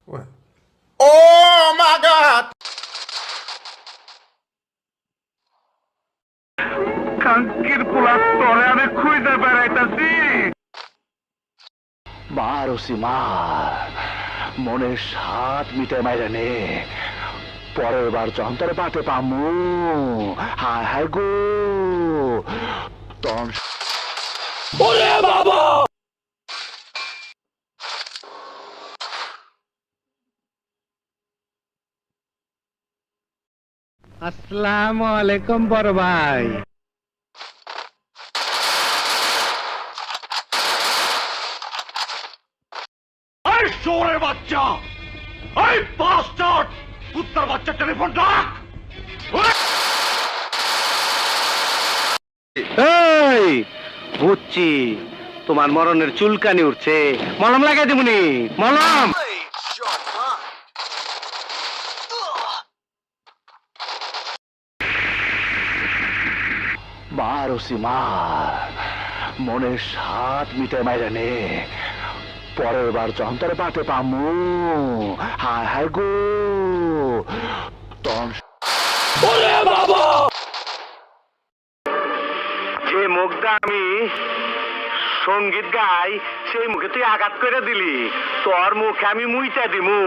What? Oh my God! কাঙ্কির পোলা তরে আমি খুঁজে বেড়াইতাছি। মারসি মার মনের সাত মিটে মাইরে নে, পরের বার যন্তর পাতে পামু। হায় হায় গো তন ওরে বাবা। আসসালামু আলাইকুম বড় ভাই। এই শোরের বাচ্চা, এই বাস্টার্ড কুত্তার বাচ্চা, টেলিফোন ডাক। এই বুঝছি তোমার মরণের চুলকানি উঠছে, মলম লাগাই দিবনি। মলম মারসি মার মনের সাত মিটে মাইরে নে, পরের বার যন্তর পাতে পামু। হায় হায় গো তন ওরে বাবা। যে মুখটা আমি সঙ্গীত গাই, সেই মুখে তুই আঘাত করে দিলি, তোর মুখে আমি মুইটা দিমু।